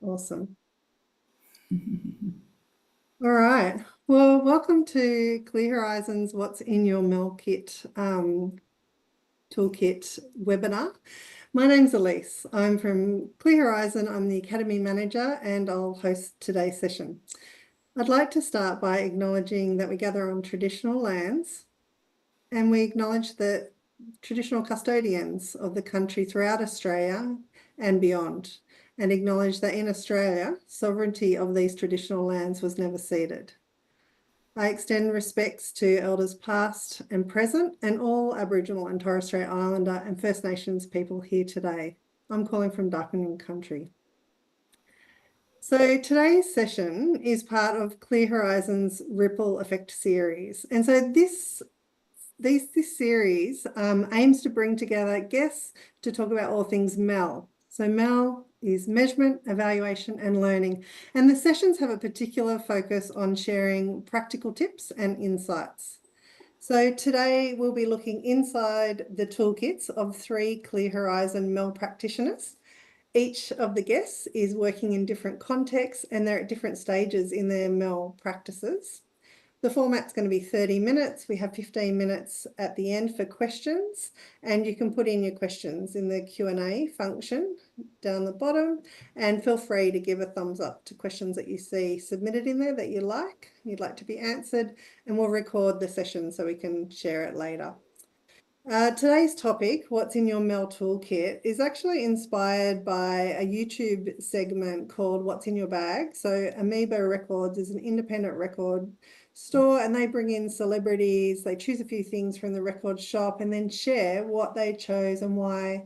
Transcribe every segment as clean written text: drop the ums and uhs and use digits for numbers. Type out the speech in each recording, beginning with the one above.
Awesome. All right. Well, welcome to Clear Horizons What's in Your MEL Kit Toolkit webinar. My name's Elise. I'm from Clear Horizon. I'm the Academy Manager and I'll host today's session. I'd like to start by acknowledging that we gather on traditional lands and we acknowledge the traditional custodians of the country throughout Australia and beyond, and acknowledge that in Australia, sovereignty of these traditional lands was never ceded. I extend respects to elders past and present and all Aboriginal and Torres Strait Islander and First Nations people here today. I'm calling from Darkinjung country. So today's session is part of Clear Horizons Ripple Effect series. And so this series aims to bring together guests to talk about all things MEL. So MEL is measurement, evaluation and learning. And the sessions have a particular focus on sharing practical tips and insights. So today we'll be looking inside the toolkits of 3 Clear Horizon MEL practitioners. Each of the guests is working in different contexts and they're at different stages in their MEL practices. The format's going to be 30 minutes. We have 15 minutes at the end for questions, and you can put in your questions in the Q&A function down the bottom, and feel free to give a thumbs up to questions that you see submitted in there that you'd like to be answered, and we'll record the session so we can share it later. Today's topic, What's in Your MEL Toolkit, is actually inspired by a YouTube segment called What's in Your Bag. So Amoeba Records is an independent record store and they bring in celebrities, they choose a few things from the record shop and then share what they chose and why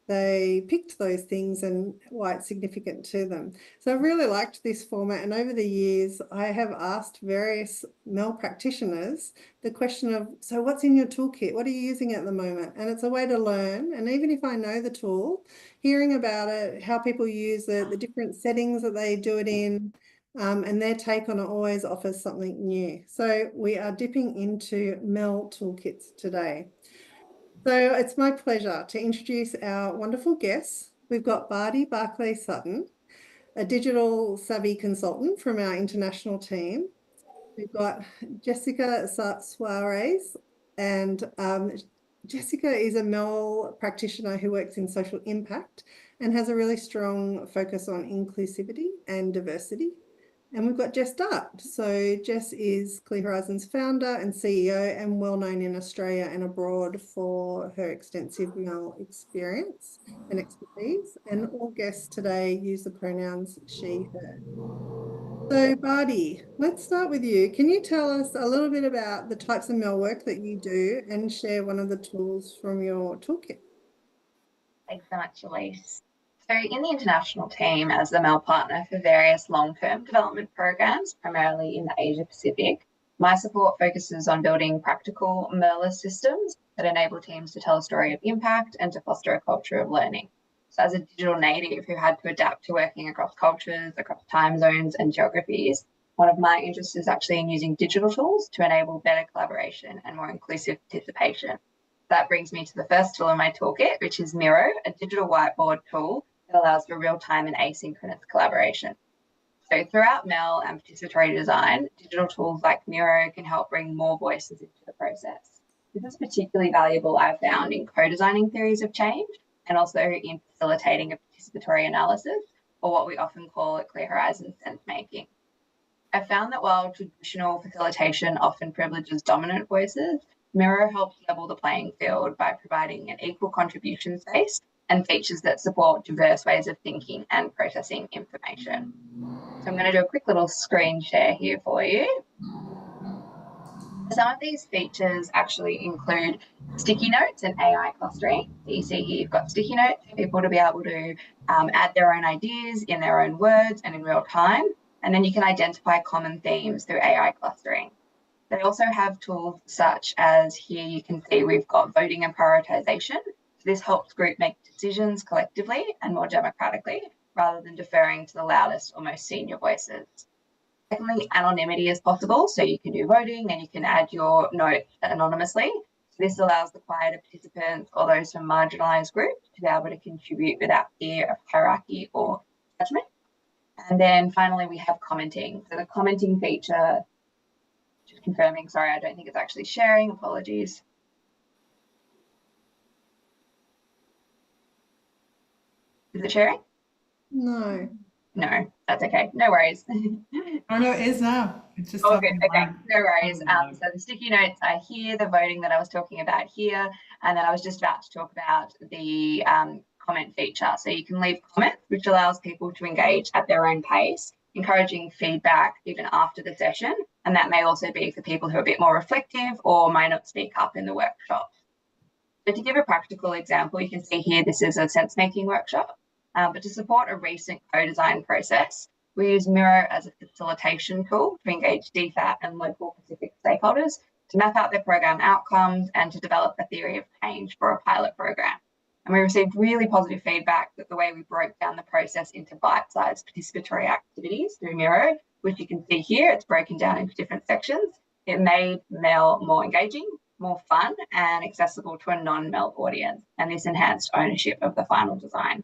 they picked those things and why it's significant to them. So I really liked this format, and over the years I have asked various MEL practitioners the question of, so what's in your toolkit? What are you using at the moment? And it's a way to learn, and even if I know the tool, hearing about it, how people use it, the different settings that they do it in, and their take on it always offers something new. So we are dipping into MEL toolkits today. So it's my pleasure to introduce our wonderful guests. We've got Barty Barclay-Sutton, a digital savvy consultant from our international team. We've got Jessica Suarez, and Jessica is a MEL practitioner who works in social impact and has a really strong focus on inclusivity and diversity. And we've got Jess Dart. So Jess is Clear Horizons founder and CEO and well known in Australia and abroad for her extensive MEL experience and expertise. And all guests today use the pronouns she, her. So Barty, let's start with you. Can you tell us a little bit about the types of MEL work that you do and share one of the tools from your toolkit? Thanks so much, Elise. So in the international team as the MEL partner for various long-term development programs, primarily in the Asia Pacific, my support focuses on building practical MEL systems that enable teams to tell a story of impact and to foster a culture of learning. So as a digital native who had to adapt to working across cultures, across time zones and geographies, one of my interests is actually in using digital tools to enable better collaboration and more inclusive participation. That brings me to the first tool in my toolkit, which is Miro, a digital whiteboard tool that allows for real-time and asynchronous collaboration. So throughout MEL and participatory design, digital tools like Miro can help bring more voices into the process. This is particularly valuable, I've found, in co-designing theories of change and also in facilitating a participatory analysis, or what we often call at Clear Horizons sense-making. I've found that while traditional facilitation often privileges dominant voices, Miro helps level the playing field by providing an equal contribution space and features that support diverse ways of thinking and processing information. So I'm going to do a quick little screen share here for you. Some of these features actually include sticky notes and AI clustering. So you see here you've got sticky notes for people to be able to add their own ideas in their own words and in real time. And then you can identify common themes through AI clustering. They also have tools such as here you can see we've got voting and prioritization. So this helps group make decisions collectively and more democratically rather than deferring to the loudest or most senior voices. Secondly, anonymity is possible. So you can do voting and you can add your note anonymously. So this allows the quieter participants or those from marginalized groups to be able to contribute without fear of hierarchy or judgment. And then finally, we have commenting. So the commenting feature, just confirming, sorry, I don't think it's actually sharing, apologies. Is it sharing? No. No, that's okay. No worries. Oh, no, it is now. It's just Oh, good. talking Okay, live. no worries. Oh, So the sticky notes are here, the voting that I was talking about here, and then I was just about to talk about the comment feature. So you can leave comments, which allows people to engage at their own pace, encouraging feedback even after the session. And that may also be for people who are a bit more reflective or might not speak up in the workshop. So to give a practical example, you can see here, this is a sense-making workshop. But to support a recent co-design process, we use Miro as a facilitation tool to engage DFAT and local Pacific stakeholders to map out their program outcomes and to develop a theory of change for a pilot program. And we received really positive feedback that the way we broke down the process into bite-sized participatory activities through Miro, which you can see here, it's broken down into different sections. It made MEL more engaging, more fun, and accessible to a non-MEL audience. And this enhanced ownership of the final design.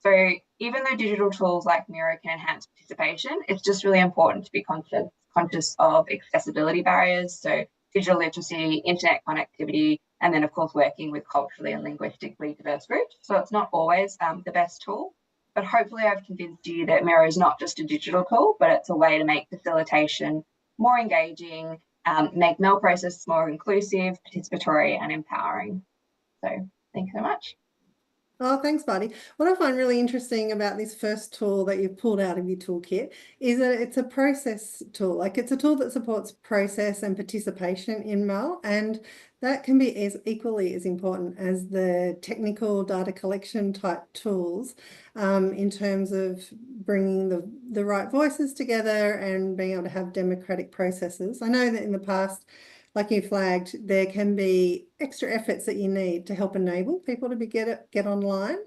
So even though digital tools like Miro can enhance participation, it's just really important to be conscious of accessibility barriers. So digital literacy, internet connectivity, and then of course working with culturally and linguistically diverse groups. So it's not always the best tool, but hopefully I've convinced you that Miro is not just a digital tool, but it's a way to make facilitation more engaging, make MEL process more inclusive, participatory, and empowering. So thank you so much. Oh, thanks, Buddy. What I find really interesting about this first tool that you've pulled out of your toolkit is that it's a process tool. Like it's a tool that supports process and participation in MEL, and that can be equally as important as the technical data collection type tools in terms of bringing the right voices together and being able to have democratic processes. I know that in the past, like you flagged, there can be extra efforts that you need to help enable people to get online.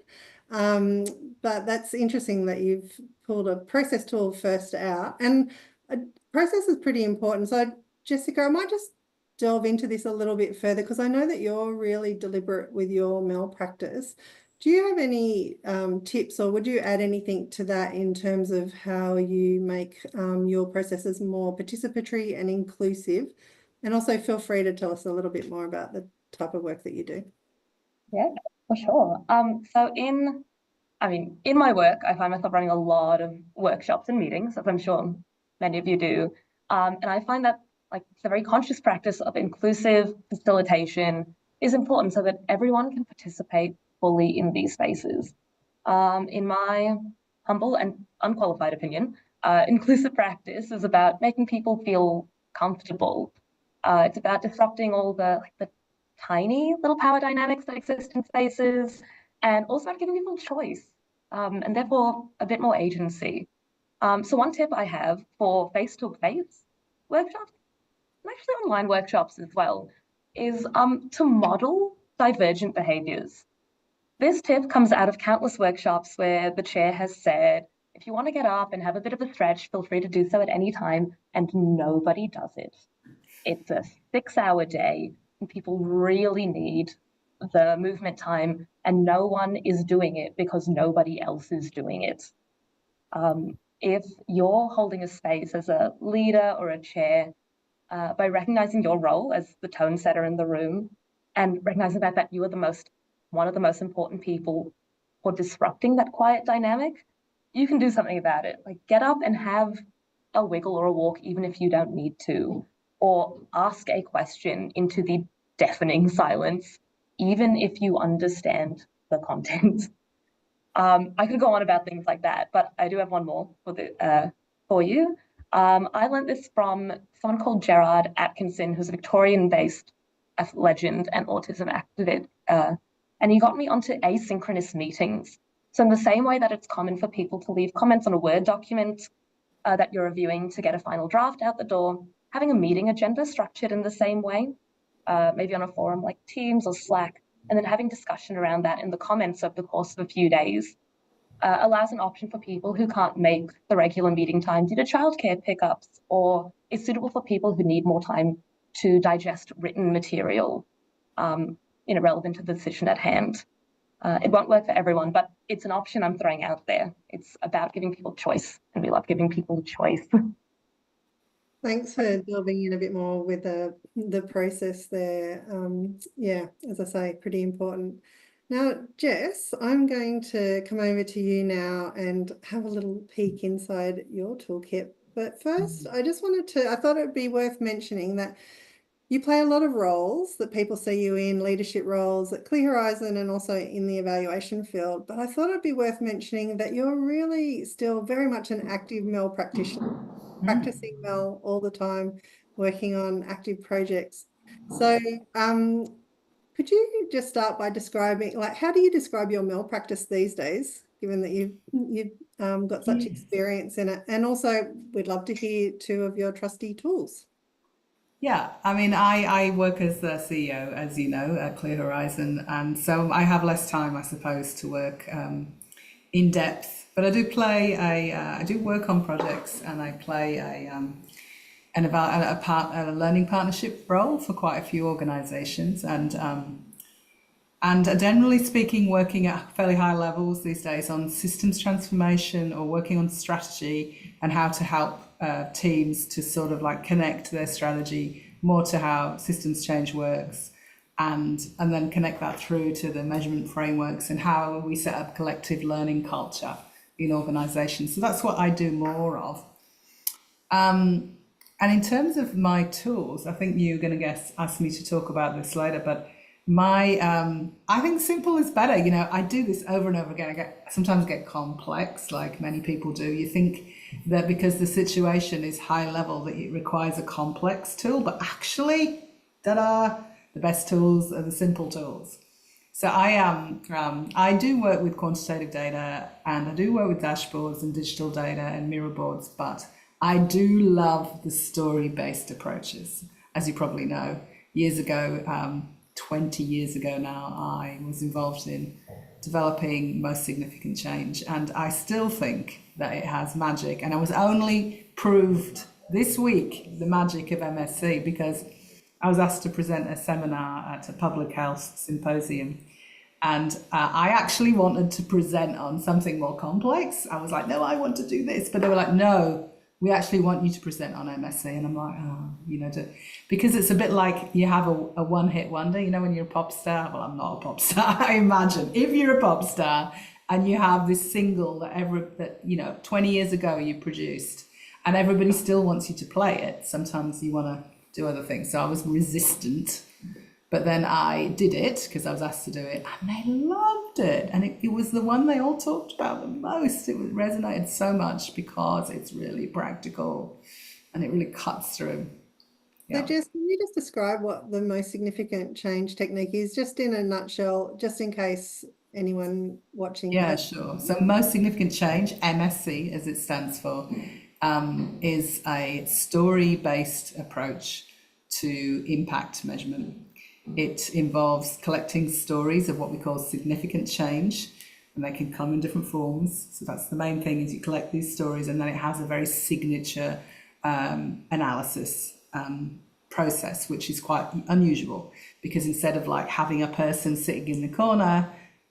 But that's interesting that you've pulled a process tool first out, and a process is pretty important. So Jessica, I might just delve into this a little bit further because I know that you're really deliberate with your MEL practice. Do you have any tips, or would you add anything to that in terms of how you make your processes more participatory and inclusive? And also feel free to tell us a little bit more about the type of work that you do. Yeah, for sure. So in my work, I find myself running a lot of workshops and meetings, as I'm sure many of you do. And I find that it's a very conscious practice of inclusive facilitation is important so that everyone can participate fully in these spaces. In my humble and unqualified opinion, inclusive practice is about making people feel comfortable. It's about disrupting all the tiny little power dynamics that exist in spaces, and also about giving people choice, and therefore a bit more agency. So one tip I have for face-to-face workshops, and actually online workshops as well, is to model divergent behaviors. This tip comes out of countless workshops where the chair has said, if you want to get up and have a bit of a stretch, feel free to do so at any time, and nobody does it. It's a 6-hour day, and people really need the movement time, and no one is doing it because nobody else is doing it. If you're holding a space as a leader or a chair, by recognizing your role as the tone setter in the room and recognizing that you are one of the most important people for disrupting that quiet dynamic, you can do something about it. Like get up and have a wiggle or a walk, even if you don't need to, or ask a question into the deafening silence, even if you understand the content. I could go on about things like that, but I do have one more for you. I learned this from someone called Gerard Atkinson, who's a Victorian-based legend and autism activist, and he got me onto asynchronous meetings. So in the same way that it's common for people to leave comments on a Word document that you're reviewing to get a final draft out the door, having a meeting agenda structured in the same way, maybe on a forum like Teams or Slack, and then having discussion around that in the comments over the course of a few days allows an option for people who can't make the regular meeting time due to childcare pickups, or is suitable for people who need more time to digest written material relevant to the decision at hand. It won't work for everyone, but it's an option I'm throwing out there. It's about giving people choice, and we love giving people choice. Thanks for delving in a bit more with the process there. Yeah, as I say, pretty important. Now, Jess, I'm going to come over to you now and have a little peek inside your toolkit. But first, I thought it'd be worth mentioning that you play a lot of roles that people see you in, leadership roles at Clear Horizon and also in the evaluation field. But I thought it'd be worth mentioning that you're really still very much an active MEL practitioner, practicing MEL all the time, working on active projects. So could you just start by describing, like, how do you describe your MEL practice these days, given that you've got such experience in it? And also, we'd love to hear 2 of your trusty tools. Yeah, I mean, I work as the CEO, as you know, at Clear Horizon, and so I have less time, I suppose, to work in depth. But I do play I do work on projects, and I play a learning partnership role for quite a few organisations, and generally speaking, working at fairly high levels these days on systems transformation or working on strategy and how to help teams to sort of like connect their strategy more to how systems change works, and then connect that through to the measurement frameworks and how we set up collective learning culture in organisations. So that's what I do more of. And in terms of my tools, I think you're going to ask me to talk about this later, but I think simple is better. You know, I do this over and over again. I sometimes get complex, like many people do. You think that because the situation is high level that it requires a complex tool, but actually, the best tools are the simple tools. So I do work with quantitative data, and I do work with dashboards and digital data and mirror boards, but I do love the story-based approaches. As you probably know, years ago, 20 years ago now, I was involved in developing most significant change, and I still think that it has magic. And I was only proved this week the magic of MSc because I was asked to present a seminar at a public health symposium, and I actually wanted to present on something more complex. I was like, no, I want to do this, but they were like, no, we actually want you to present on MSc. And I'm like, oh, because it's a bit like you have a one-hit wonder, when you're a pop star. Well, I'm not a pop star. I imagine if you're a pop star and you have this single that 20 years ago you produced, and everybody still wants you to play it. Sometimes you want to do other things. So I was resistant, but then I did it because I was asked to do it, and they loved it. And it was the one they all talked about the most. It resonated so much because it's really practical and it really cuts through. Yeah. So Jess, can you just describe what the most significant change technique is, just in a nutshell, just in case anyone watching? Yeah, sure. So most significant change, MSc as it stands for, is a story-based approach to impact measurement. It involves collecting stories of what we call significant change, and they can come in different forms. So that's the main thing, is you collect these stories, and then it has a very signature analysis process, which is quite unusual, because instead of like having a person sitting in the corner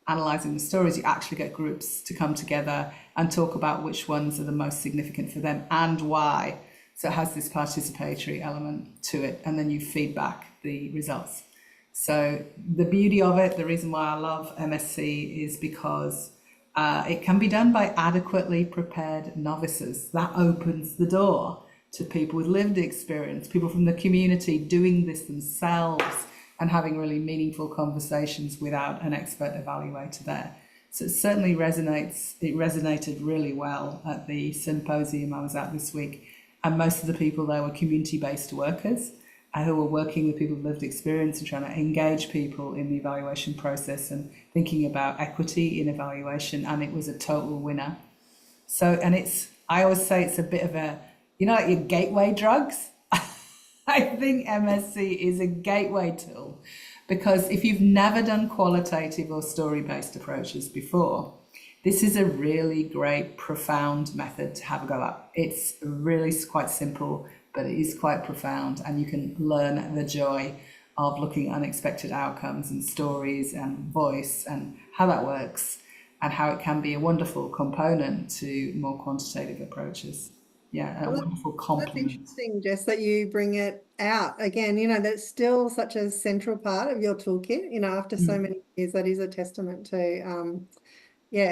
analysing the stories, you actually get groups to come together and talk about which ones are the most significant for them and why. So it has this participatory element to it, and then you feed back the results. So the beauty of it, the reason why I love MSc, is because it can be done by adequately prepared novices. That opens the door to people with lived experience, people from the community doing this themselves and having really meaningful conversations without an expert evaluator there. So it certainly resonates. It resonated really well at the symposium I was at this week. And most of the people there were community-based workers who were working with people with lived experience and trying to engage people in the evaluation process and thinking about equity in evaluation. And it was a total winner. So, and I always say it's a bit of a, like your gateway drugs. I think MSc is a gateway tool, because if you've never done qualitative or story-based approaches before, this is a really great, profound method to have a go at. It's really quite simple, but it is quite profound, and you can learn the joy of looking at unexpected outcomes and stories and voice and how that works and how it can be a wonderful component to more quantitative approaches. Yeah, a wonderful That's complement. interesting, Jess, that you bring it out again. That's still such a central part of your toolkit. After so many years, that is a testament to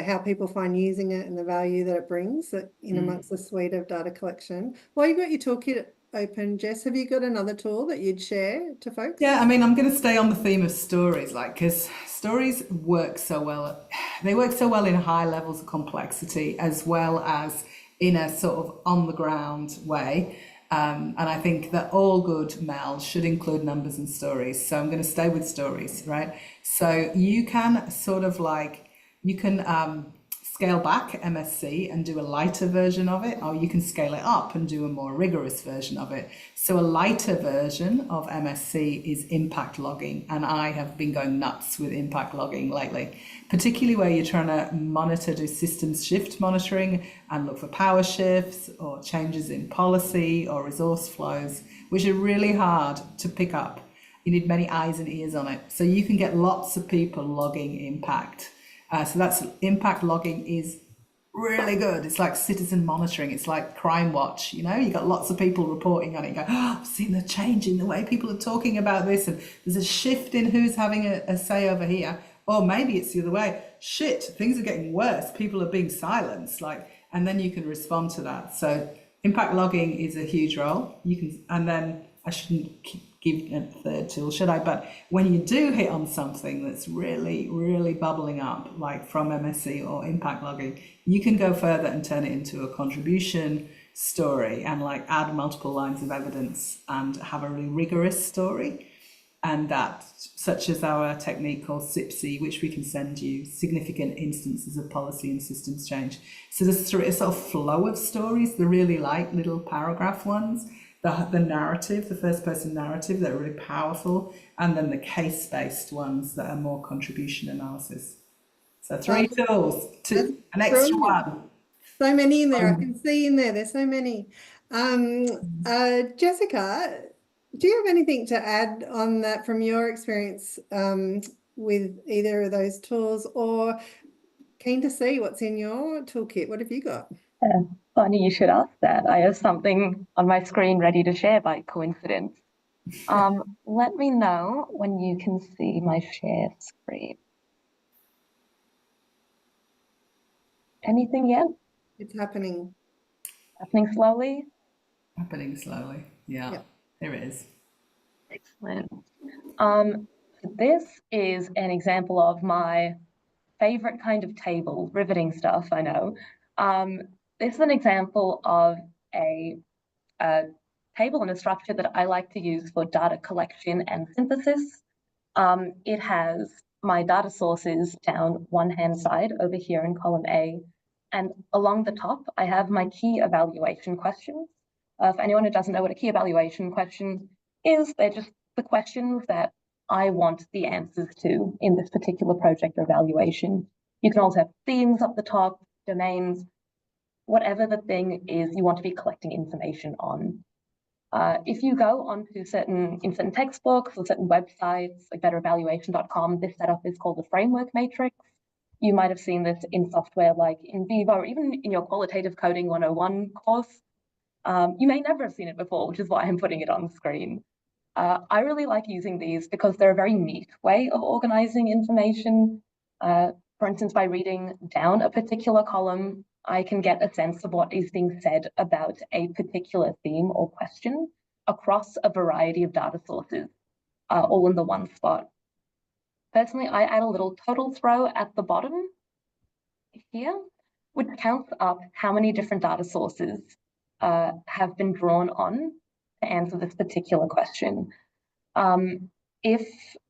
how people find using it and the value that it brings in amongst the suite of data collection. While you've got your toolkit open, Jess, have you got another tool that you'd share to folks? Yeah, I mean, I'm going to stay on the theme of stories, because stories work so well. They work so well in high levels of complexity as well as in a sort of on the ground way. And I think that all good MEL should include numbers and stories. So I'm going to stay with stories, right? So you can sort of scale back MSC and do a lighter version of it, or you can scale it up and do a more rigorous version of it. So a lighter version of MSC is impact logging, and I have been going nuts with impact logging lately, particularly where you're trying to do systems shift monitoring and look for power shifts or changes in policy or resource flows, which are really hard to pick up. You need many eyes and ears on it. So you can get lots of people logging impact. So that's impact logging is really good. It's like citizen monitoring. It's like Crime Watch. You got lots of people reporting on it. You go, I've seen the change in the way people are talking about this, and there's a shift in who's having a say over here. Or maybe it's the other way. Shit, things are getting worse. People are being silenced. And then you can respond to that. So impact logging is a huge role. And then I shouldn't give a third tool, should I? But when you do hit on something that's really, really bubbling up, like from MSC or impact logging, you can go further and turn it into a contribution story and add multiple lines of evidence and have a really rigorous story. And that, such as our technique called SIPSI, which we can send you, significant instances of policy and systems change. So there's a sort of flow of stories, the really little paragraph ones, the narrative, the first person narrative that are really powerful, and then the case-based ones that are more contribution analysis. So 3 tools, an extra one. So many in there. I can see in there. There's so many. Jessica, do you have anything to add on that from your experience with either of those tools, or keen to see what's in your toolkit? What have you got? Funny you should ask that. I have something on my screen ready to share by coincidence. Let me know when you can see my share screen. Anything yet? It's happening. Happening slowly? Happening slowly. Yeah. Here it is. Excellent. This is an example of my favorite kind of table, riveting stuff, I know. This is an example of a table and a structure that I like to use for data collection and synthesis. It has my data sources down one hand side over here in column A, and along the top, I have my key evaluation questions. For anyone who doesn't know what a key evaluation question is, they're just the questions that I want the answers to in this particular project or evaluation. You can also have themes up the top, domains, whatever the thing is you want to be collecting information on. If you go onto certain textbooks or certain websites like betterevaluation.com, this setup is called the framework matrix. You might have seen this in software like in Vivo or even in your qualitative coding 101 course. You may never have seen it before, which is why I'm putting it on the screen. I really like using these because they're a very neat way of organizing information. For instance, by reading down a particular column, I can get a sense of what is being said about a particular theme or question across a variety of data sources, all in the one spot. Personally, I add a little totals row at the bottom here, which counts up how many different data sources have been drawn on to answer this particular question. If,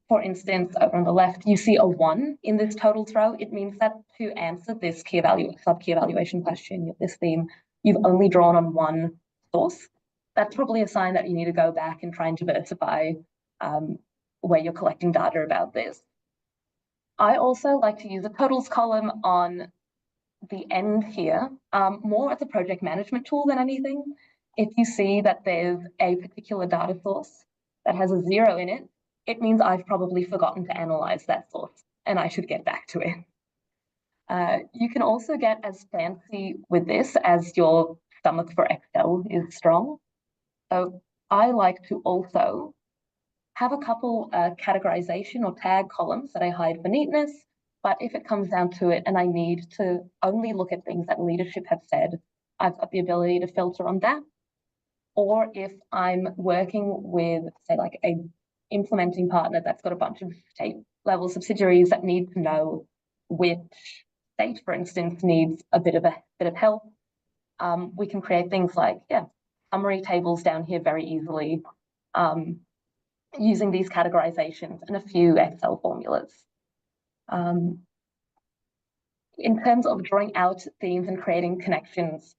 for instance, over on the left, you see a 1 in this totals row, it means that to answer this sub-key evaluation question, this theme, you've only drawn on one source. That's probably a sign that you need to go back and try and diversify where you're collecting data about this. I also like to use a totals column on the end here, more as a project management tool than anything. If you see that there's a particular data source that has a 0 in it, it means I've probably forgotten to analyze that source and I should get back to it. You can also get as fancy with this as your stomach for Excel is strong. So I like to also have a couple categorization or tag columns that I hide for neatness. But if it comes down to it and I need to only look at things that leadership have said, I've got the ability to filter on that. Or if I'm working with, say, like a implementing partner that's got a bunch of state level subsidiaries that need to know which state, for instance, needs a bit of help, we can create things like, summary tables down here very easily, using these categorizations and a few Excel formulas. In terms of drawing out themes and creating connections,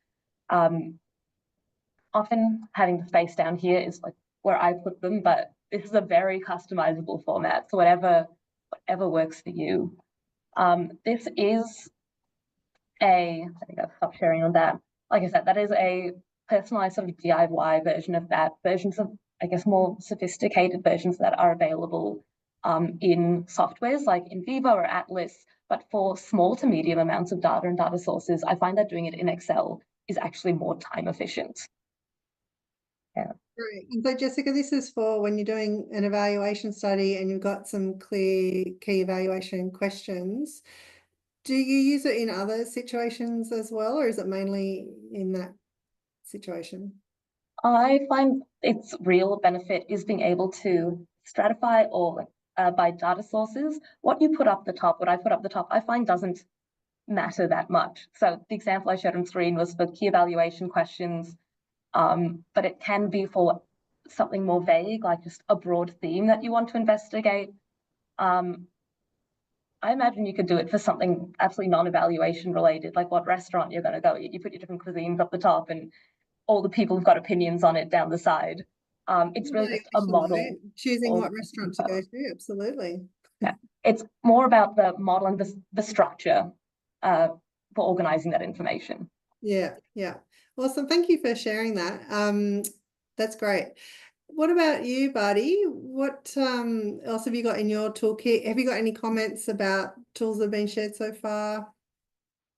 often having the space down here is like where I put them, but this is a very customizable format, so whatever works for you. This is I think I've stopped sharing on that. Like I said, that is a personalized sort of DIY version of that. Versions of, I guess, more sophisticated versions that are available in softwares like in Vivo or Atlas. But for small to medium amounts of data and data sources, I find that doing it in Excel is actually more time efficient. Yeah. Great. And so, Jessica, this is for when you're doing an evaluation study and you've got some clear key evaluation questions. Do you use it in other situations as well, or is it mainly in that situation? I find its real benefit is being able to stratify or by data sources. What you put up the top, what I put up the top, I find doesn't matter that much. So the example I showed on screen was for key evaluation questions, but it can be for something more vague, like just a broad theme that you want to investigate. I imagine you could do it for something absolutely non-evaluation related, like what restaurant you're going to go eat. You put your different cuisines up the top and all the people have got opinions on it down the side. It's really just a model. Choosing what restaurant to go to, absolutely. Yeah. It's more about the model and the structure for organizing that information. Yeah. Awesome. Thank you for sharing that. That's great. What about you, Buddy? What else have you got in your toolkit? Have you got any comments about tools that have been shared so far?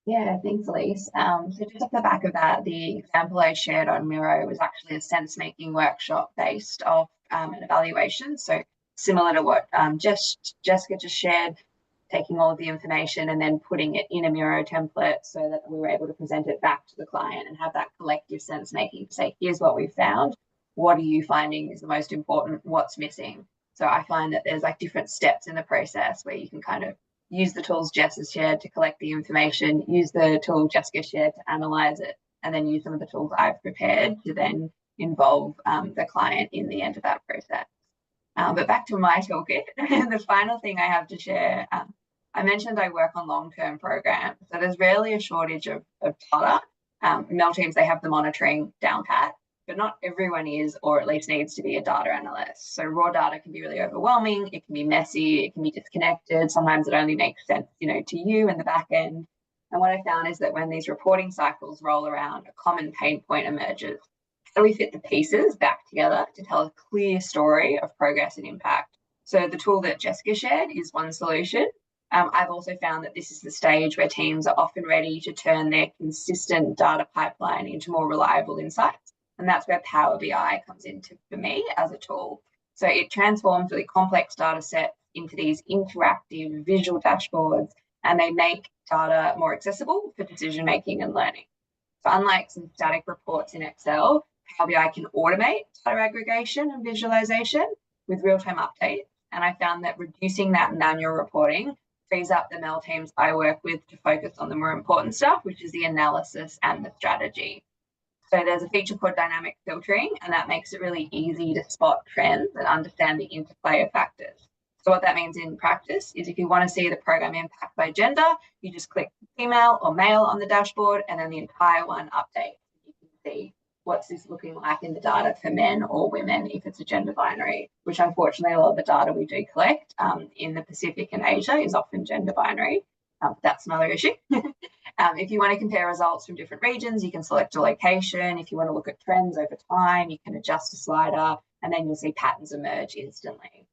Yeah, thanks, Elise. So just off the back of that, the example I shared on Miro was actually a sense-making workshop based off an evaluation. So similar to what Jessica just shared, taking all of the information and then putting it in a Miro template so that we were able to present it back to the client and have that collective sense-making to say, here's what we found. What are you finding is the most important? What's missing? So I find that there's like different steps in the process where you can kind of use the tools Jess has shared to collect the information, use the tool Jessica shared to analyze it, and then use some of the tools I've prepared to then involve the client in the end of that process. But back to my toolkit, the final thing I have to share, I mentioned I work on long-term programs, so there's rarely a shortage of data. MEL teams, they have the monitoring down pat, but not everyone is, or at least needs to be, a data analyst. So raw data can be really overwhelming. It can be messy. It can be disconnected. Sometimes it only makes sense, to you in the back end. And what I found is that when these reporting cycles roll around, a common pain point emerges. How do we fit the pieces back together to tell a clear story of progress and impact? So the tool that Jessica shared is one solution. I've also found that this is the stage where teams are often ready to turn their consistent data pipeline into more reliable insights. And that's where Power BI comes into for me as a tool. So it transforms really complex data sets into these interactive visual dashboards, and they make data more accessible for decision making and learning. So unlike some static reports in Excel, Power BI can automate data aggregation and visualization with real-time updates. And I found that reducing that manual reporting frees up the MEL teams I work with to focus on the more important stuff, which is the analysis and the strategy. So there's a feature called dynamic filtering, and that makes it really easy to spot trends and understand the interplay of factors. So what that means in practice is if you want to see the program impact by gender, you just click female or male on the dashboard, and then the entire one updates. You can see what's this looking like in the data for men or women if it's a gender binary, which unfortunately a lot of the data we do collect in the Pacific and Asia is often gender binary. That's another issue. If you want to compare results from different regions, you can select a location. If you want to look at trends over time, you can adjust a slider, and then you'll see patterns emerge instantly.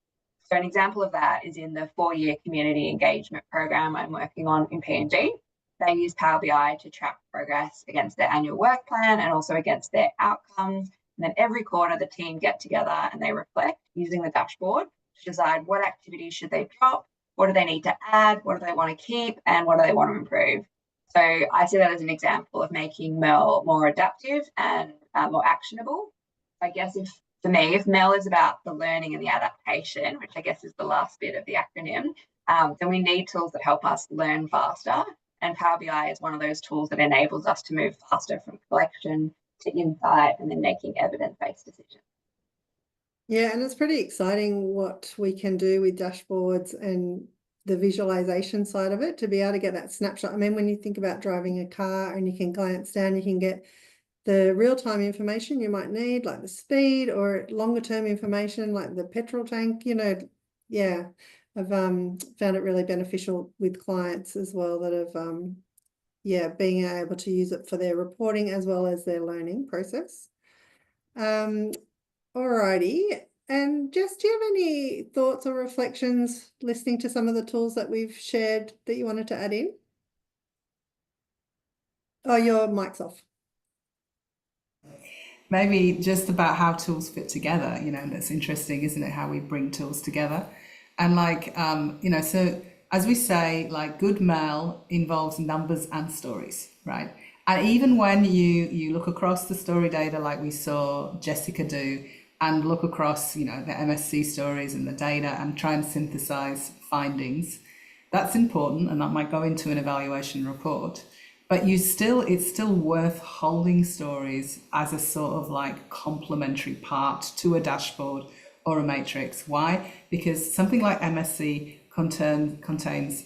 So an example of that is in the 4-year community engagement program I'm working on in PNG. They use Power BI to track progress against their annual work plan and also against their outcomes. And then every quarter, the team get together and they reflect using the dashboard to decide what activities should they drop, what do they need to add, what do they want to keep, and what do they want to improve. So I see that as an example of making MEL more adaptive and more actionable. I guess for me, if MEL is about the learning and the adaptation, which I guess is the last bit of the acronym, then we need tools that help us learn faster. And Power BI is one of those tools that enables us to move faster from collection to insight and then making evidence-based decisions. Yeah, and it's pretty exciting what we can do with dashboards and the visualization side of it to be able to get that snapshot. I mean, when you think about driving a car and you can glance down, you can get the real-time information you might need, like the speed, or longer-term information like the petrol tank, you know. Yeah, I've found it really beneficial with clients as well that have yeah, being able to use it for their reporting as well as their learning process. Alrighty, and Jess, do you have any thoughts or reflections listening to some of the tools that we've shared that you wanted to add in? Oh, your mic's off. Maybe just about how tools fit together, you know, that's interesting, isn't it? How we bring tools together. And like, you know, so as we say, like good MEL involves numbers and stories, right? And even when you look across the story data, like we saw Jessica do, and look across, you know, the MSc stories and the data and try and synthesize findings, that's important, and that might go into an evaluation report. But it's still worth holding stories as a sort of like complementary part to a dashboard or a matrix. Why? Because something like MSc contains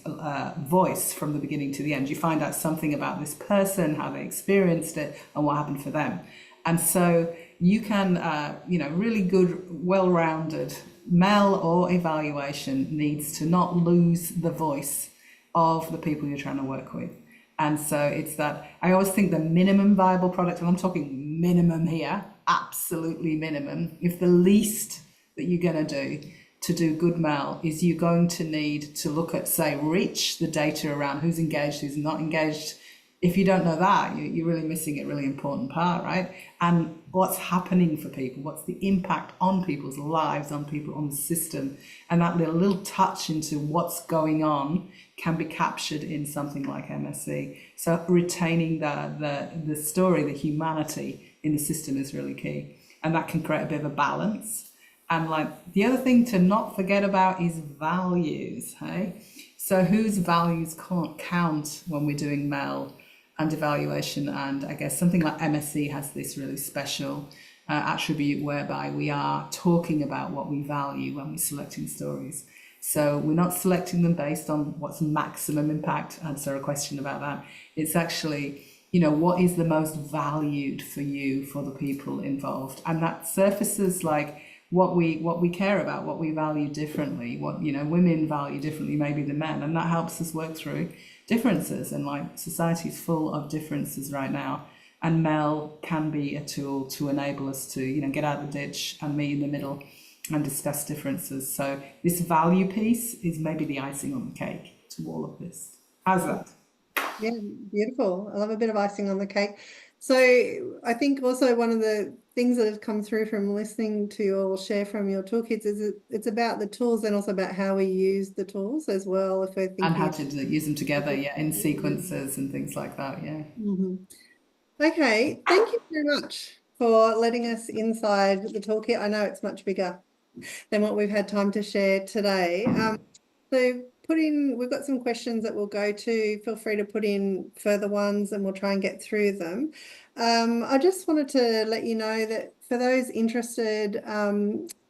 voice from the beginning to the end. You find out something about this person, how they experienced it, and what happened for them. And so you can, you know, really good, well-rounded MEL or evaluation needs to not lose the voice of the people you're trying to work with. And so it's that, I always think the minimum viable product, and I'm talking minimum here, absolutely minimum, if the least that you're going to do good MEL is you're going to need to look at, say, reach the data around who's engaged, who's not engaged. If you don't know that, you're really missing a really important part, right? And what's happening for people, what's the impact on people's lives, on people, on the system, and that little touch into what's going on can be captured in something like MSc. So retaining the story, the humanity in the system is really key, and that can create a bit of a balance. And like the other thing to not forget about is values, hey? So whose values can't count when we're doing MEL and evaluation? And I guess something like MSc has this really special attribute whereby we are talking about what we value when we're selecting stories. So we're not selecting them based on what's maximum impact, answer a question about that. It's actually, you know, what is the most valued for you, for the people involved? And that surfaces like what we care about, what we value differently, what, you know, women value differently maybe than men, and that helps us work through differences. And like society's full of differences right now, and MEL can be a tool to enable us to, you know, get out of the ditch and meet in the middle and discuss differences. So this value piece is maybe the icing on the cake to all of this. How's that? Yeah, beautiful. I love a bit of icing on the cake. So I think also one of the things that have come through from listening to you all share from your toolkits is it's about the tools and also about how we use the tools as well. If we're thinking and how to use them together, yeah, in sequences and things like that, yeah. Okay, thank you very much for letting us inside the toolkit. I know it's much bigger than what we've had time to share today. So we've got some questions that we'll go to. Feel free to put in further ones and we'll try and get through them. I just wanted to let you know that for those interested,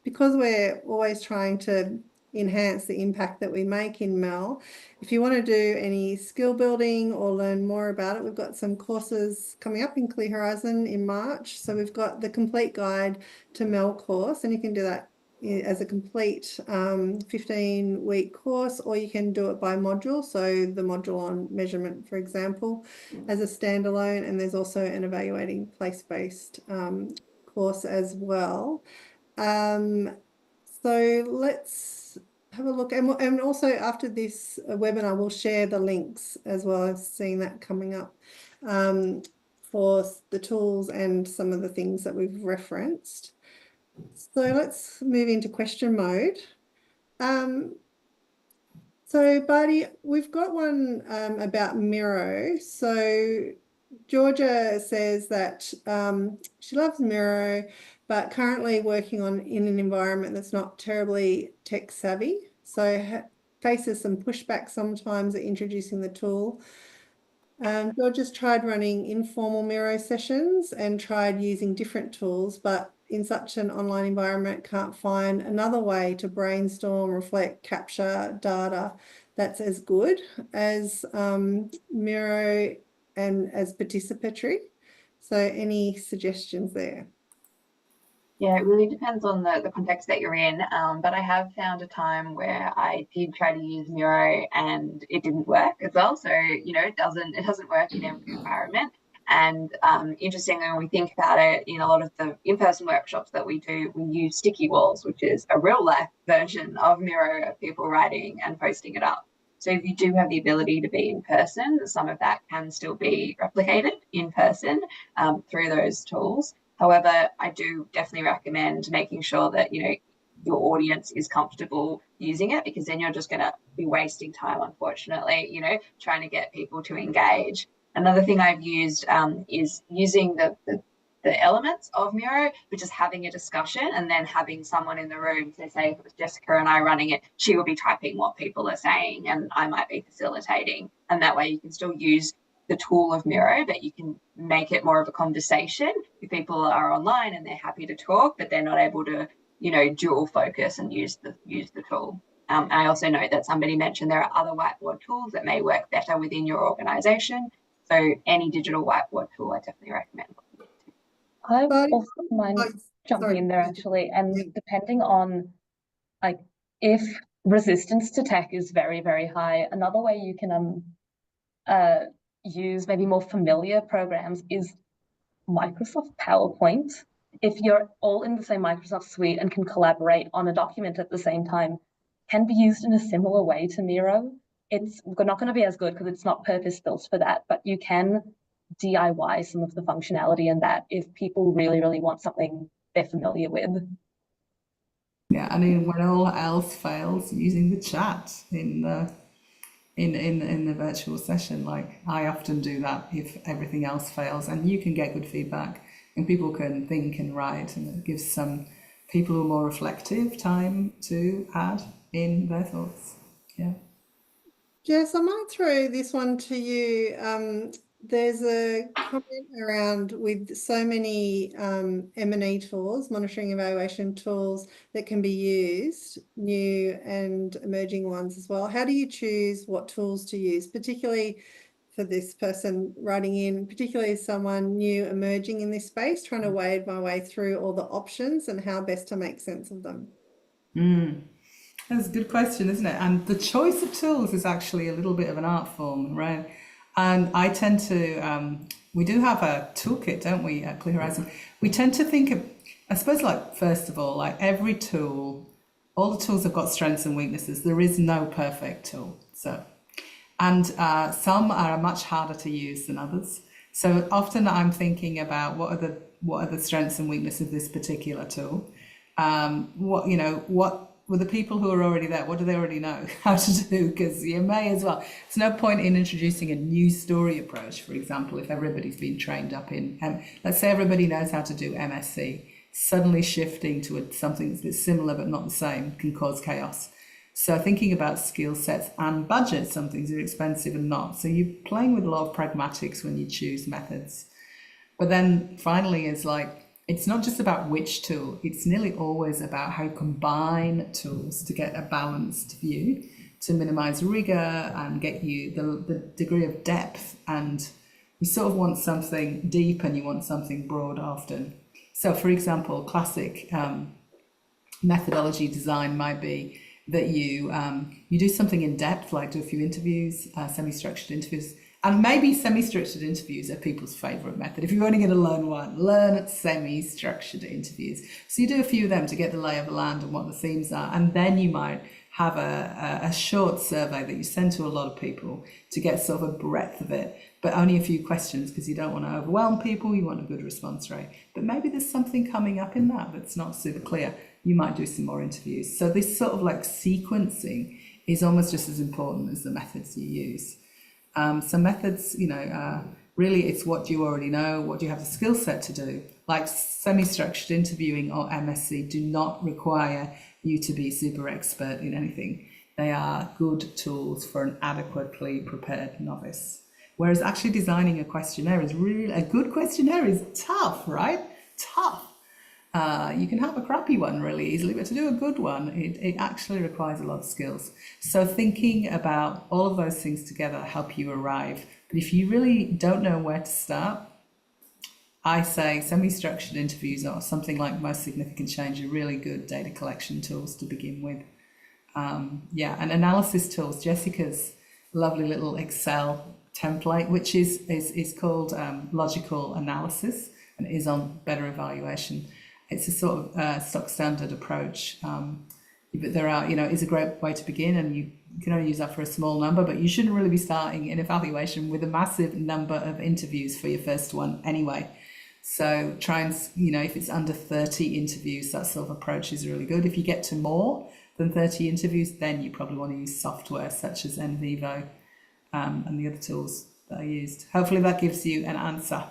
because we're always trying to enhance the impact that we make in MEL, if you want to do any skill building or learn more about it, we've got some courses coming up in Clear Horizon in March. So we've got the complete guide to MEL course, and you can do that as a complete 15-week course, or you can do it by module. So the module on measurement, for example, as a standalone, and there's also an evaluating place-based course as well. So let's have a look. And also after this webinar, we'll share the links as well. I've seen that coming up for the tools and some of the things that we've referenced. So let's move into question mode. So Barty, we've got one about Miro. So Georgia says that she loves Miro, but currently working in an environment that's not terribly tech savvy. So faces some pushback sometimes at introducing the tool. Georgia's tried running informal Miro sessions and tried using different tools, but in such an online environment can't find another way to brainstorm, reflect, capture data that's as good as Miro and as participatory. So any suggestions there? Yeah, it really depends on the context that you're in. But I have found a time where I did try to use Miro and it didn't work as well. So, you know, it doesn't work in every environment. And interestingly, when we think about it, in a lot of the in-person workshops that we do, we use sticky walls, which is a real life version of Miro of people writing and posting it up. So if you do have the ability to be in person, some of that can still be replicated in person through those tools. However, I do definitely recommend making sure that, you know, your audience is comfortable using it, because then you're just going to be wasting time, unfortunately, you know, trying to get people to engage. Another thing I've used is using the elements of Miro, which is having a discussion and then having someone in the room, so say if it was Jessica and I running it, she will be typing what people are saying and I might be facilitating. And that way you can still use the tool of Miro, but you can make it more of a conversation if people are online and they're happy to talk, but they're not able to, you know, dual focus and use the tool. I also know that somebody mentioned there are other whiteboard tools that may work better within your organization. So any digital whiteboard tool, I definitely recommend. I also mind jumping in there actually, and Yeah. depending on like if resistance to tech is very, very high, another way you can use maybe more familiar programs is Microsoft PowerPoint. If you're all in the same Microsoft suite and can collaborate on a document at the same time, can be used in a similar way to Miro. It's not going to be as good because it's not purpose-built for that, but you can DIY some of the functionality in that if people really, really want something they're familiar with. Yeah, I mean, when all else fails, using the chat in the virtual session, like I often do that if everything else fails, and you can get good feedback and people can think and write, and it gives some people who are more reflective time to add in their thoughts. Yeah. Jess, I might throw this one to you. There's a comment around with so many M&E tools, monitoring evaluation tools that can be used, new and emerging ones as well. How do you choose what tools to use, particularly for this person writing in, particularly someone new emerging in this space, trying to wade my way through all the options and how best to make sense of them? That's a good question, isn't it? And the choice of tools is actually a little bit of an art form, right? And I tend to, we do have a toolkit, don't we, at Clear Horizon? We tend to think of, I suppose, like, first of all, like every tool, all the tools have got strengths and weaknesses. There is no perfect tool. So, and some are much harder to use than others. So often I'm thinking about what are the strengths and weaknesses of this particular tool? What with the people who are already there, what do they already know how to do? Because you may as well. There's no point in introducing a new story approach, for example, if everybody's been trained up in, let's say everybody knows how to do MSc, suddenly shifting to something that's similar but not the same can cause chaos. So thinking about skill sets and budget, some things are expensive and not. So you're playing with a lot of pragmatics when you choose methods. But then finally, it's like, it's not just about which tool, it's nearly always about how you combine tools to get a balanced view, to minimize rigor and get you the degree of depth. And you sort of want something deep and you want something broad often. So for example, classic methodology design might be that you do something in depth, like do a few interviews, semi-structured interviews, And maybe semi-structured interviews are people's favourite method. If you're only going to learn one, learn semi-structured interviews. So you do a few of them to get the lay of the land and what the themes are, and then you might have a short survey that you send to a lot of people to get sort of a breadth of it, but only a few questions because you don't want to overwhelm people, you want a good response rate. But maybe there's something coming up in that that's not super clear. You might do some more interviews. So this sort of like sequencing is almost just as important as the methods you use. So methods, really it's what you already know, what you have the skill set to do. Like semi-structured interviewing or MSc do not require you to be super expert in anything. They are good tools for an adequately prepared novice. Whereas actually designing a questionnaire is really, a good questionnaire is tough, right? Tough. You can have a crappy one really easily, but to do a good one, it actually requires a lot of skills. So thinking about all of those things together help you arrive. But if you really don't know where to start, I say semi-structured interviews or something like Most Significant Change are really good data collection tools to begin with. And analysis tools. Jessica's lovely little Excel template, which is called logical analysis and is on Better Evaluation. It's a sort of stock standard approach, but there are, is a great way to begin, and you can only use that for a small number, but you shouldn't really be starting in evaluation with a massive number of interviews for your first one anyway. So try and, if it's under 30 interviews, that sort of approach is really good. If you get to more than 30 interviews, then you probably want to use software such as NVivo and the other tools that I used. Hopefully that gives you an answer.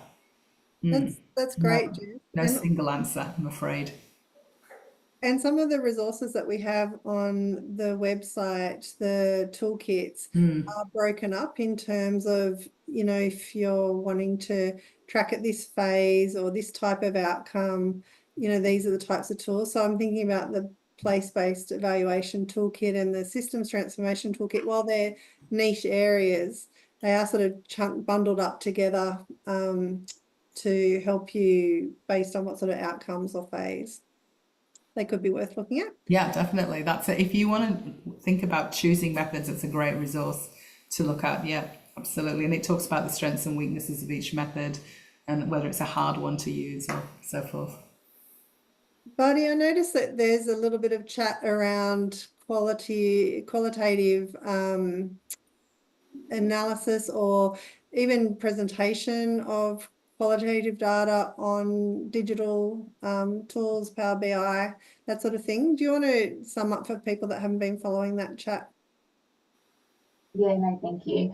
That's great, Jess. No single answer, I'm afraid. And some of the resources that we have on the website, the toolkits, are broken up in terms of, if you're wanting to track at this phase or this type of outcome, these are the types of tools. So I'm thinking about the place-based evaluation toolkit and the systems transformation toolkit. While they're niche areas, they are sort of bundled up together to help you based on what sort of outcomes or phase. They could be worth looking at. Yeah, definitely. That's it. If you want to think about choosing methods, it's a great resource to look at. Yeah, absolutely. And it talks about the strengths and weaknesses of each method and whether it's a hard one to use or so forth. Buddy, I noticed that there's a little bit of chat around qualitative analysis or even presentation of qualitative data on digital tools, Power BI, that sort of thing. Do you want to sum up for people that haven't been following that chat? Yeah, no, thank you.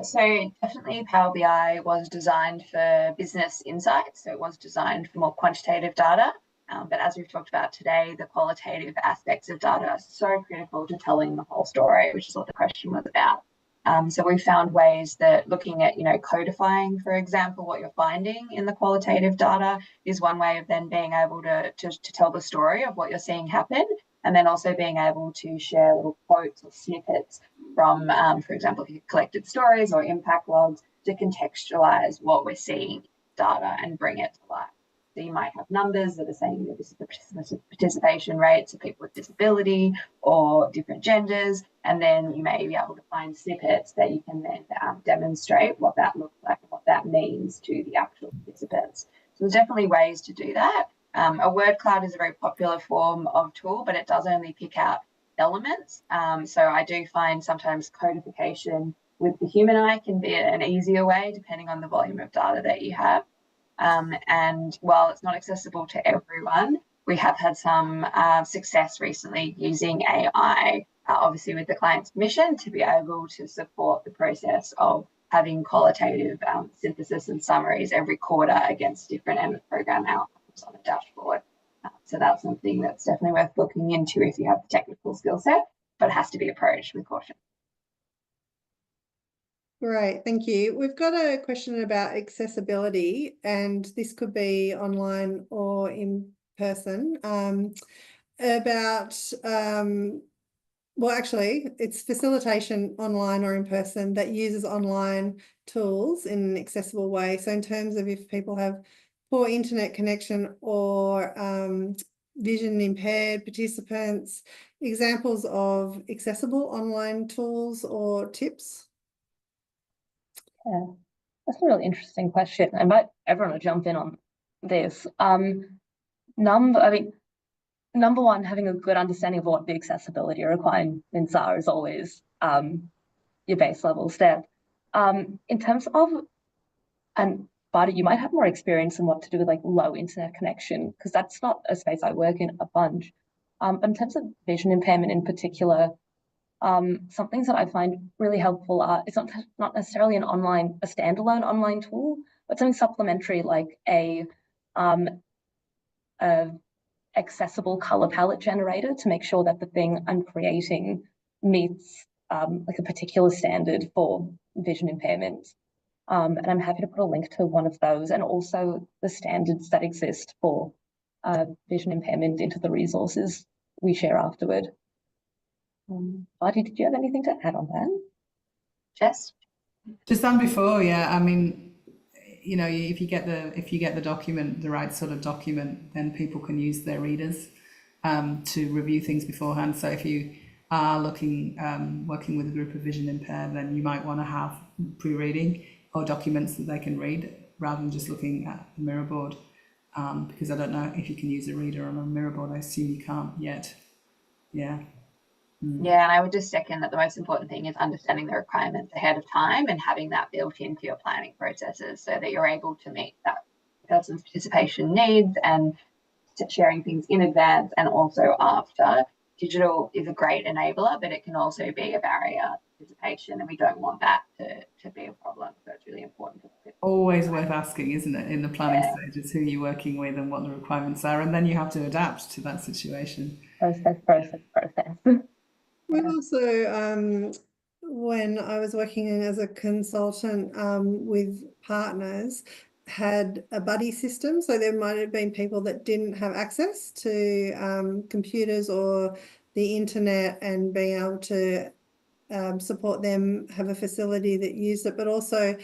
So definitely Power BI was designed for business insights. So it was designed for more quantitative data. But as we've talked about today, the qualitative aspects of data are so critical to telling the whole story, which is what the question was about. So we found ways that looking at, codifying, for example, what you're finding in the qualitative data is one way of then being able to tell the story of what you're seeing happen. And then also being able to share little quotes or snippets from, for example, if you collected stories or impact logs to contextualize what we're seeing in data and bring it to life. So you might have numbers that are saying that this is the participation rates of people with disability or different genders, and then you may be able to find snippets that you can then demonstrate what that looks like and what that means to the actual participants. So there's definitely ways to do that. A word cloud is a very popular form of tool, but it does only pick out elements. So I do find sometimes codification with the human eye can be an easier way, depending on the volume of data that you have. And while it's not accessible to everyone, we have had some success recently using AI, obviously with the client's permission, to be able to support the process of having qualitative synthesis and summaries every quarter against different end of program outcomes on a dashboard. So that's something that's definitely worth looking into if you have the technical skill set, but it has to be approached with caution. Great, thank you. We've got a question about accessibility, and this could be online or in person, well, actually, it's facilitation online or in person that uses online tools in an accessible way. So in terms of if people have poor internet connection or vision impaired participants, examples of accessible online tools or tips? Yeah, that's a really interesting question. I invite everyone to jump in on this. Number one, having a good understanding of what the accessibility requirements are is always your base level step. In terms of, and Barty, you might have more experience in what to do with like low internet connection, because that's not a space I work in a bunch. But in terms of vision impairment in particular, some things that I find really helpful are, it's not necessarily a standalone online tool, but something supplementary like a accessible color palette generator to make sure that the thing I'm creating meets like a particular standard for vision impairment. And I'm happy to put a link to one of those, and also the standards that exist for vision impairment into the resources we share afterward. Barty, did you have anything to add on that? Jess? Just on before, yeah. I mean, you know, if you get the document, the right sort of document, then people can use their readers to review things beforehand. So if you are working with a group of vision impaired, then you might want to have pre-reading or documents that they can read rather than just looking at the mirror board. Because I don't know if you can use a reader on a mirror board. I assume you can't yet. Yeah. Yeah, and I would just second that the most important thing is understanding the requirements ahead of time and having that built into your planning processes so that you're able to meet that person's participation needs and sharing things in advance and also after. Digital is a great enabler, but it can also be a barrier to participation, and we don't want that to be a problem. So it's really important. Always worth asking, isn't it, in the planning stages, who you're working with and what the requirements are, and then you have to adapt to that situation. Process. We've also, when I was working as a consultant with partners, had a buddy system. So there might have been people that didn't have access to computers or the internet, and being able to support them have a facility that used it, but also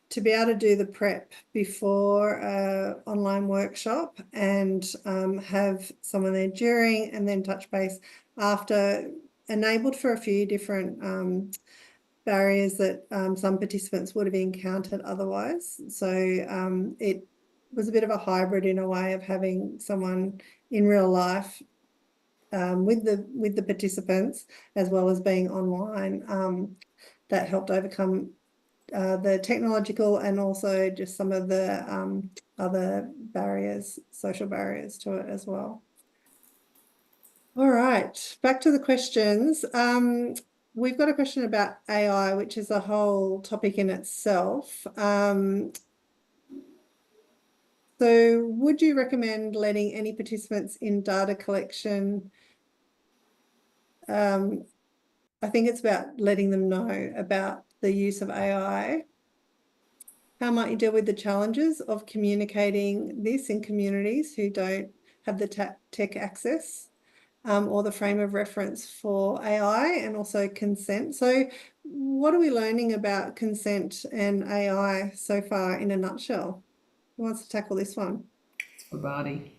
to be able to do the prep before online workshop and have someone there during and then touch base after, enabled for a few different barriers that some participants would have encountered otherwise. So it was a bit of a hybrid in a way of having someone in real life with the participants as well as being online. That helped overcome the technological and also just some of the other barriers, social barriers to it as well. All right, back to the questions. We've got a question about AI, which is a whole topic in itself. So would you recommend letting any participants in data collection? I think it's about letting them know about the use of AI. How might you deal with the challenges of communicating this in communities who don't have the tech access or the frame of reference for AI, and also consent? So what are we learning about consent and AI so far in a nutshell? Who wants to tackle this one? For Barty.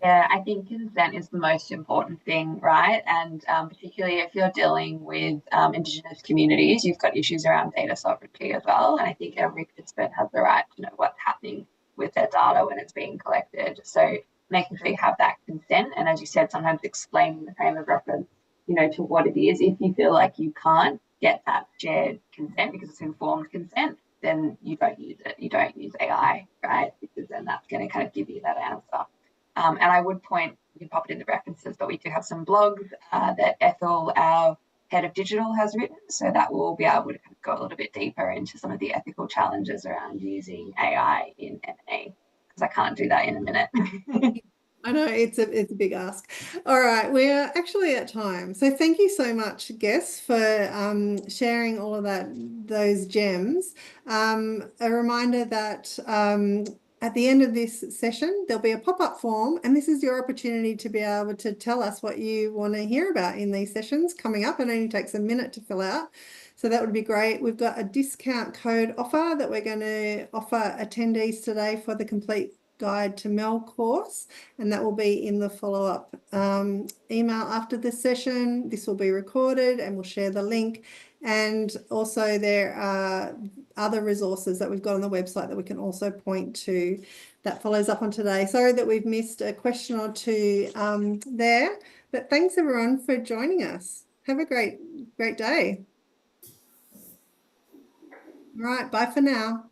Yeah, I think consent is the most important thing, right? And particularly if you're dealing with Indigenous communities, you've got issues around data sovereignty as well. And I think every participant has the right to know what's happening with their data when it's being collected. So making sure you have that consent, and as you said, sometimes explaining the frame of reference, you know, to what it is. If you feel like you can't get that shared consent because it's informed consent, then you don't use it. You don't use AI, right? Because then that's going to kind of give you that answer. And I would point, you can pop it in the references, but we do have some blogs that Ethel, our head of digital, has written. So that will be able to go a little bit deeper into some of the ethical challenges around using AI in M&E, because I can't do that in a minute. I know it's a big ask. All right, we are actually at time. So thank you so much, Guess, for sharing all of those gems. A reminder that at the end of this session, there'll be a pop-up form, and this is your opportunity to be able to tell us what you want to hear about in these sessions coming up. It only takes a minute to fill out, so that would be great. We've got a discount code offer that we're going to offer attendees today for the complete guide to MEL course, and that will be in the follow-up email after this session. This will be recorded and we'll share the link. And also there are other resources that we've got on the website that we can also point to that follows up on today. Sorry that we've missed a question or two there, but thanks everyone for joining us. Have a great day. All right, bye for now.